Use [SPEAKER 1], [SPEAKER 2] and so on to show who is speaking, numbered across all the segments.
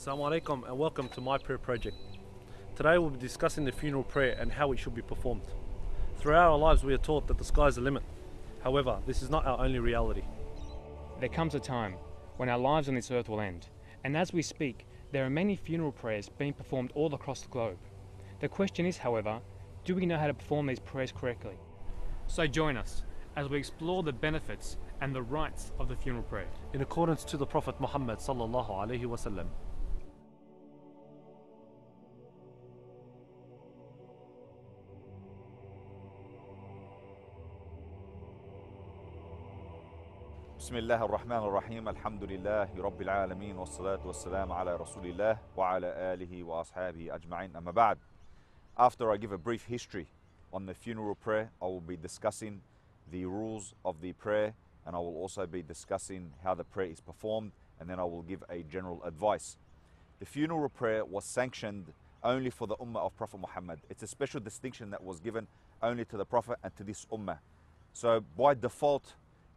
[SPEAKER 1] Assalamu alaikum and welcome to My Prayer Project. Today we'll be discussing the funeral prayer and how it should be performed. Throughout our lives we are taught that the sky is the limit. However, this is not our only reality.
[SPEAKER 2] There comes a time when our lives on this earth will end, and as we speak, there are many funeral prayers being performed all across the globe. The question is, however, do we know how to perform these prayers correctly? So join us as we explore the benefits and the rites of the funeral prayer.
[SPEAKER 1] In accordance to the Prophet Muhammad sallallahu alaihi wasallam.
[SPEAKER 3] بسم الله الرحمن الرحيم الحمد لله رب العالمين والصلاة والسلام على رسول الله وعلى آله وأصحابه أجمعين أما بعد. After I give a brief history on the funeral prayer, I will be discussing the rules of the prayer, and I will also be discussing how the prayer is performed, and then I will give a general advice. The funeral prayer was sanctioned only for the ummah of Prophet Muhammad. It's a special distinction that was given only to the Prophet and to this ummah. So by default,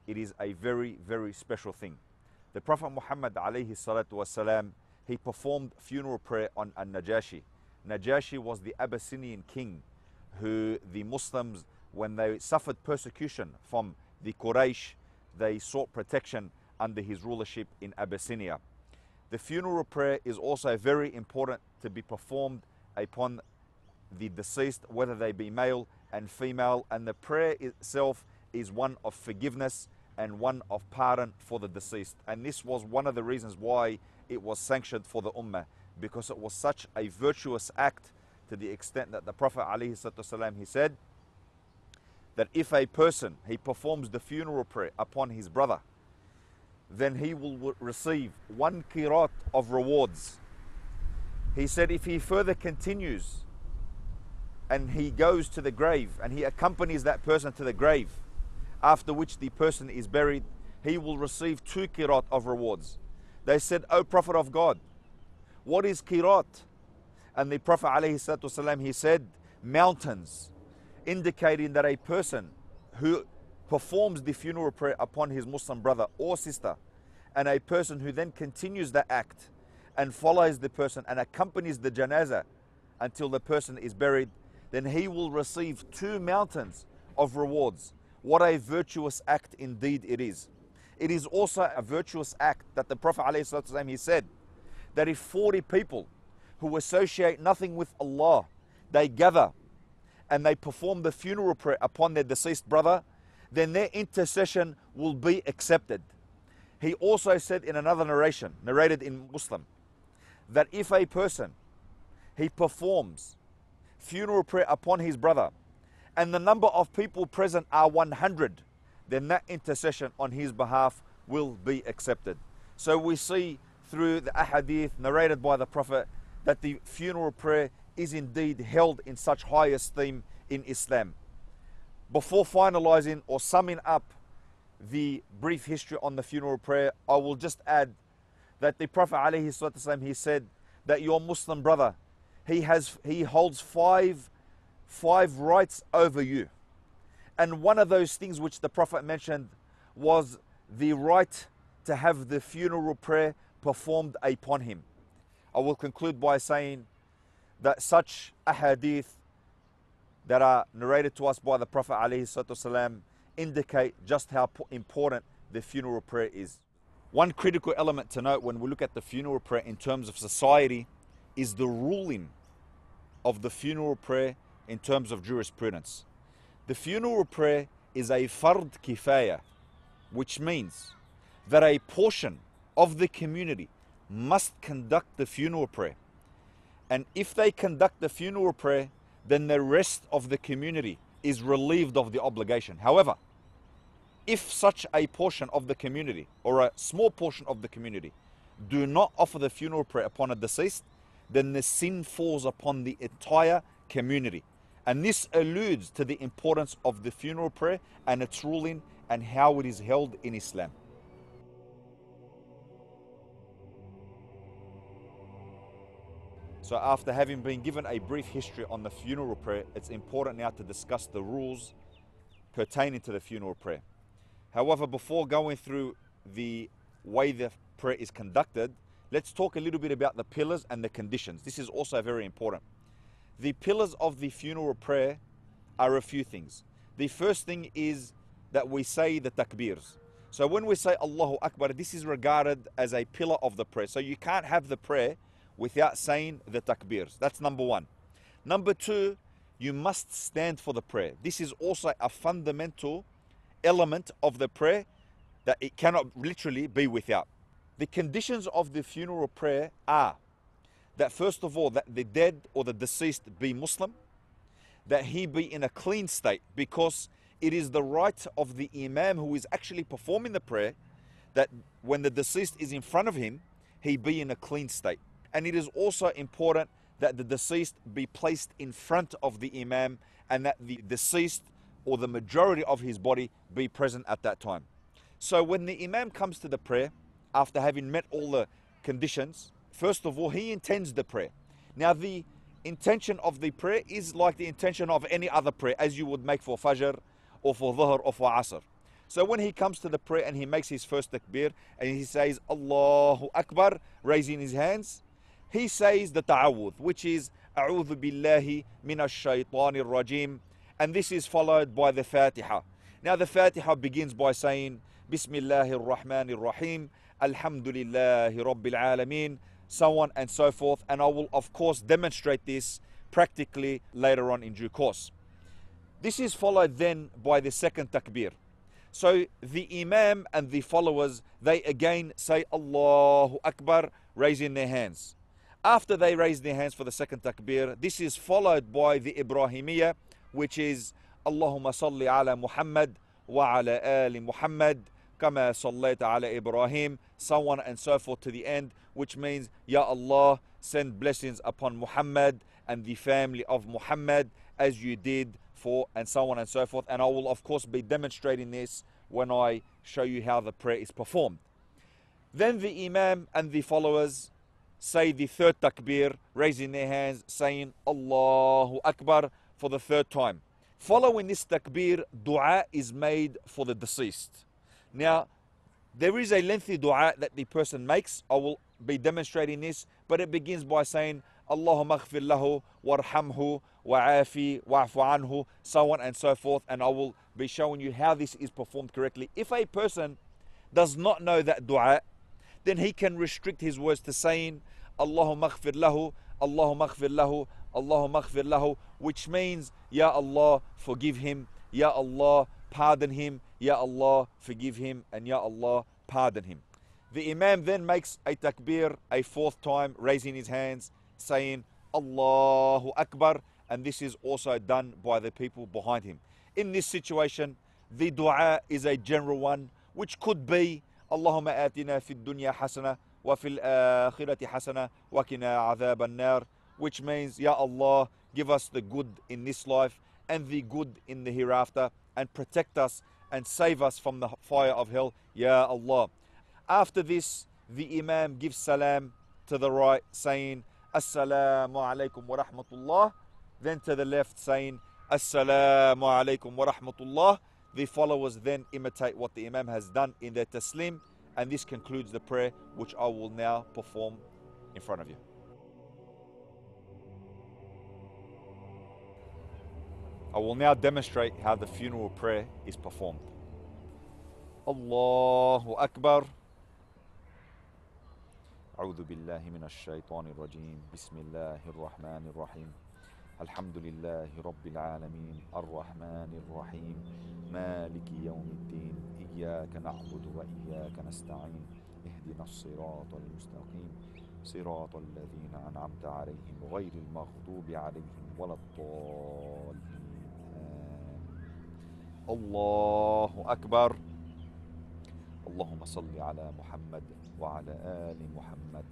[SPEAKER 3] it is a very, very special thing. The Prophet Muhammad alayhi salatu wasalam, he performed funeral prayer on Najashi. Najashi was the Abyssinian king who the Muslims, when they suffered persecution from the Quraysh, they sought protection under his rulership in Abyssinia. The funeral prayer is also very important to be performed upon the deceased, whether they be male and female, and the prayer itself is one of forgiveness and one of pardon for the deceased. And this was one of the reasons why it was sanctioned for the ummah, because it was such a virtuous act, to the extent that the Prophet ﷺ, he said that if a person, he performs the funeral prayer upon his brother, then he will receive 1 qirat of rewards. He said if he further continues and he goes to the grave and he accompanies that person to the grave, after which the person is buried, he will receive 2 qirat of rewards. They said, O Prophet of God, what is qirat? And the Prophet ﷺ, he said, mountains, indicating that a person who performs the funeral prayer upon his Muslim brother or sister, and a person who then continues the act and follows the person and accompanies the janazah until the person is buried, then he will receive 2 mountains of rewards. What a virtuous act indeed it is. It is also a virtuous act that the Prophet ﷺ, he said that if 40 people who associate nothing with Allah, they gather and they perform the funeral prayer upon their deceased brother, then their intercession will be accepted. He also said in another narration, narrated in Muslim, that if a person, he performs funeral prayer upon his brother, and the number of people present are 100, then that intercession on his behalf will be accepted. So we see through the ahadith narrated by the Prophet that the funeral prayer is indeed held in such high esteem in Islam. Before finalizing or summing up the brief history on the funeral prayer, I will just add that the Prophet ﷺ, he said that your Muslim brother, he holds five rights over you. And one of those things which the Prophet mentioned was the right to have the funeral prayer performed upon him. I will conclude by saying that such ahadith that are narrated to us by the Prophet ﷺ indicate just how important the funeral prayer is. One critical element to note when we look at the funeral prayer in terms of society is the ruling of the funeral prayer in terms of jurisprudence. The funeral prayer is a fard kifaya, which means that a portion of the community must conduct the funeral prayer. And if they conduct the funeral prayer, then the rest of the community is relieved of the obligation. However, if such a portion of the community or a small portion of the community do not offer the funeral prayer upon a deceased, then the sin falls upon the entire community. And this alludes to the importance of the funeral prayer and its ruling and how it is held in Islam. So after having been given a brief history on the funeral prayer, it's important now to discuss the rules pertaining to the funeral prayer. However, before going through the way the prayer is conducted, let's talk a little bit about the pillars and the conditions. This is also very important. The pillars of the funeral prayer are a few things. The first thing is that we say the takbirs. So when we say Allahu Akbar, this is regarded as a pillar of the prayer. So you can't have the prayer without saying the takbirs. That's number one. Number two, you must stand for the prayer. This is also a fundamental element of the prayer that it cannot literally be without. The conditions of the funeral prayer are that first of all, that the dead or the deceased be Muslim, that he be in a clean state, because it is the right of the imam who is actually performing the prayer that when the deceased is in front of him, he be in a clean state. And it is also important that the deceased be placed in front of the imam and that the deceased or the majority of his body be present at that time. So when the imam comes to the prayer, after having met all the conditions, first of all, he intends the prayer. Now the intention of the prayer is like the intention of any other prayer, as you would make for Fajr or for Dhuhr or for Asr. So when he comes to the prayer and he makes his first takbir and he says Allahu Akbar, raising his hands, he says the ta'awudh, which is A'udhu billahi minash shaytanir rajim, and this is followed by the Fatiha. Now the Fatiha begins by saying Bismillahir Rahmanir Rahim, Alhamdulillahi Rabbil Alameen, so on and so forth, and I will of course demonstrate this practically later on in due course. This is followed then by the second takbir. So the imam and the followers, they again say Allahu Akbar, raising their hands. After they raise their hands for the second takbir, this is followed by the Ibrahimiyya, which is Allahumma salli ala Muhammad wa ala ali Muhammad kama sallayta ala Ibrahim, so on and so forth to the end, which means Ya Allah, send blessings upon Muhammad and the family of Muhammad as you did for, and so on and so forth. And I will of course be demonstrating this when I show you how the prayer is performed. Then the imam and the followers say the third takbir, raising their hands, saying Allahu Akbar for the third time. Following this takbir, dua is made for the deceased. Now, there is a lengthy dua that the person makes. I will be demonstrating this, but it begins by saying Allahumma aghfir lahu warhamhu wa'afi wa'fu anhu, so on and so forth, and I will be showing you how this is performed correctly. If a person does not know that dua, then he can restrict his words to saying Allahumma aghfir lahu, Allahumma aghfir lahu, Allahumma aghfir lahu, which means Ya Allah, forgive him, Ya Allah, pardon him, Ya Allah, forgive him, and Ya Allah, pardon him. The imam then makes a takbir a fourth time, raising his hands, saying Allahu Akbar, and this is also done by the people behind him. In this situation, the dua is a general one, which could be Allahumma atina fid dunya hasana wa fil akhirati hasana wa qina adhab an-nar, which means Ya Allah, give us the good in this life and the good in the hereafter, and protect us and save us from the fire of hell, Ya Allah. After this, the imam gives salam to the right, saying Assalamu alaikum wa rahmatullah, then to the left saying Assalamu alaikum wa rahmatullah. The followers then imitate what the imam has done in their taslim, and this concludes the prayer, which I will now perform in front of you. I will now demonstrate how the funeral prayer is performed. Allahu Akbar. أعوذ بالله من الشيطان الرجيم بسم الله الرحمن الرحيم الحمد لله رب العالمين الرحمن الرحيم مالك يوم الدين إياك نعبد وإياك نستعين اهدنا الصراط المستقيم صراط الذين أنعمت عليهم غير المغضوب عليهم ولا الضالين الله أكبر. اللهم صل على محمد وعلى آل محمد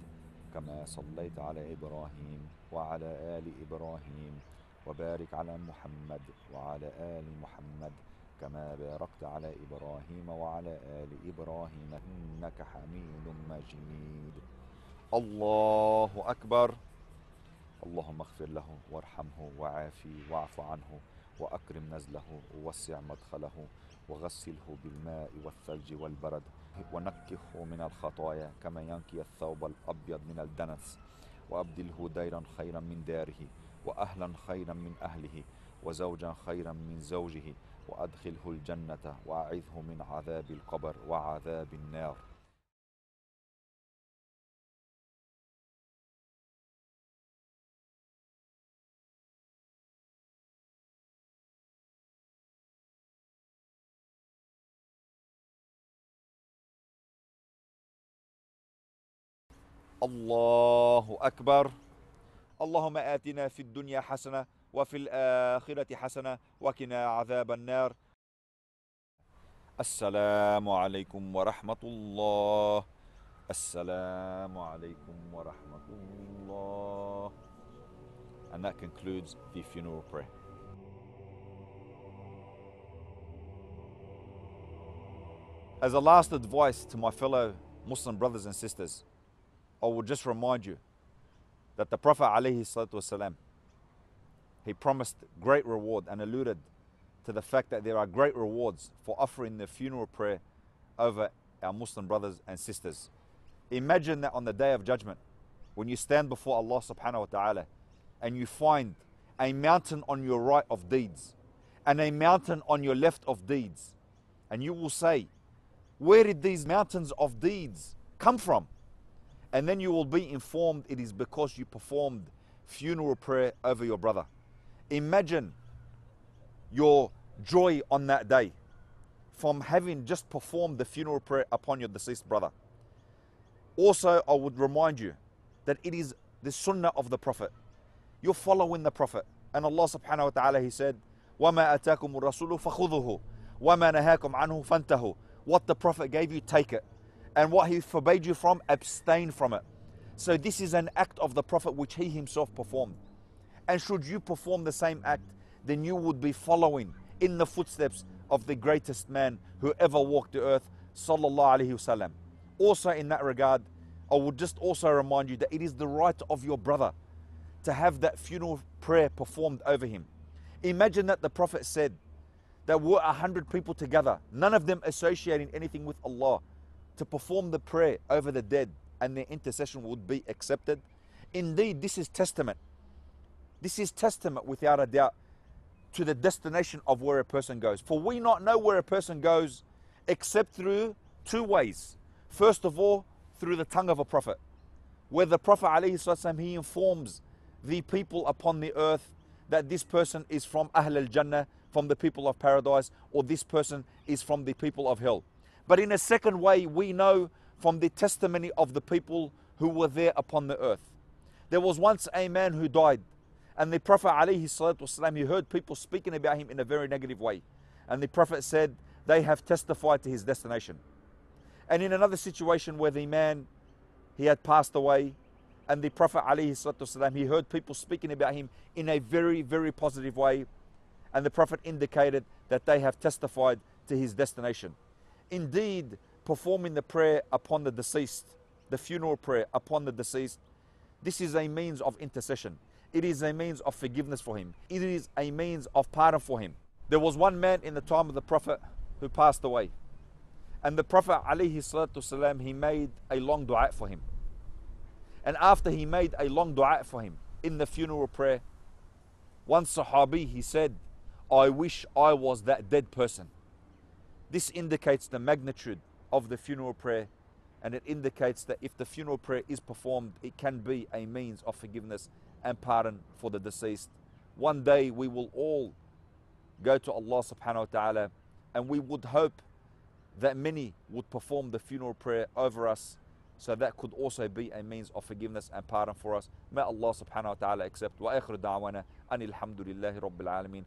[SPEAKER 3] كما صليت على إبراهيم وعلى آل إبراهيم وبارك على محمد وعلى آل محمد كما باركت على إبراهيم وعلى آل إبراهيم إنك حميد مجيد. الله أكبر. اللهم اغفر له وارحمه وعافي واعف عنه وأكرم نزله ووسع مدخله وغسله بالماء والثلج والبرد ونقه من الخطايا كما ينقي الثوب الأبيض من الدنس وأبدله ديرا خيرا من داره وأهلا خيرا من أهله وزوجا خيرا من زوجه وأدخله الجنة وأعذه من عذاب القبر وعذاب النار. الله أكبر. اللهم آتنا في الدنيا حسنة وفي الآخرة حسنة وقنا عذاب النار. السلام عليكم ورحمة الله. السلام عليكم ورحمة الله. And that concludes the funeral prayer. As a last advice to my fellow Muslim brothers and sisters, I will just remind you that the Prophet ﷺ, he promised great reward and alluded to the fact that there are great rewards for offering the funeral prayer over our Muslim brothers and sisters. Imagine that on the Day of Judgment, when you stand before Allah subhanahu wa ta'ala and you find a mountain on your right of deeds and a mountain on your left of deeds, and you will say, where did these mountains of deeds come from? And then you will be informed it is because you performed funeral prayer over your brother. Imagine your joy on that day from having just performed the funeral prayer upon your deceased brother. Also, I would remind you that it is the sunnah of the Prophet. You're following the Prophet. And Allah subhanahu wa ta'ala, He said, وَمَا أَتَاكُمُ الرَّسُولُ فَخُذُهُ وَمَا نَهَاكُمْ عَنْهُ فَانْتَهُ. What the Prophet gave you, take it. And what he forbade you from, abstain from it. So this is an act of the Prophet which he himself performed. And should you perform the same act, then you would be following in the footsteps of the greatest man who ever walked the earth, sallallahu alaihi wasallam. Also in that regard, I would just also remind you that it is the right of your brother to have that funeral prayer performed over him. Imagine that the Prophet said that were 100 people together, none of them associating anything with Allah, to perform the prayer over the dead, and their intercession would be accepted. Indeed, this is testament. This is testament without a doubt to the destination of where a person goes. For we not know where a person goes except through two ways. First of all, through the tongue of a prophet, where the Prophet ﷺ, he informs the people upon the earth that this person is from Ahl al-Jannah, from the people of paradise, or this person is from the people of hell. But in a second way, we know from the testimony of the people who were there upon the earth. There was once a man who died, and the Prophet ﷺ, he heard people speaking about him in a very negative way. And the Prophet said, they have testified to his destination. And in another situation where the man, he had passed away, and the Prophet ﷺ, he heard people speaking about him in a very, very positive way. And the Prophet indicated that they have testified to his destination. Indeed, performing the prayer upon the deceased, the funeral prayer upon the deceased, this is a means of intercession. It is a means of forgiveness for him. It is a means of pardon for him. There was one man in the time of the Prophet who passed away. And the Prophet ﷺ, he made a long dua for him. And after he made a long dua for him in the funeral prayer, one Sahabi, he said, I wish I was that dead person. This indicates the magnitude of the funeral prayer, and it indicates that if the funeral prayer is performed, it can be a means of forgiveness and pardon for the deceased. One day we will all go to Allah subhanahu wa ta'ala, and we would hope that many would perform the funeral prayer over us, so that could also be a means of forgiveness and pardon for us. May Allah subhanahu wa ta'ala accept. Wa akhiru da'wana anil hamdulillahi rabbil alameen.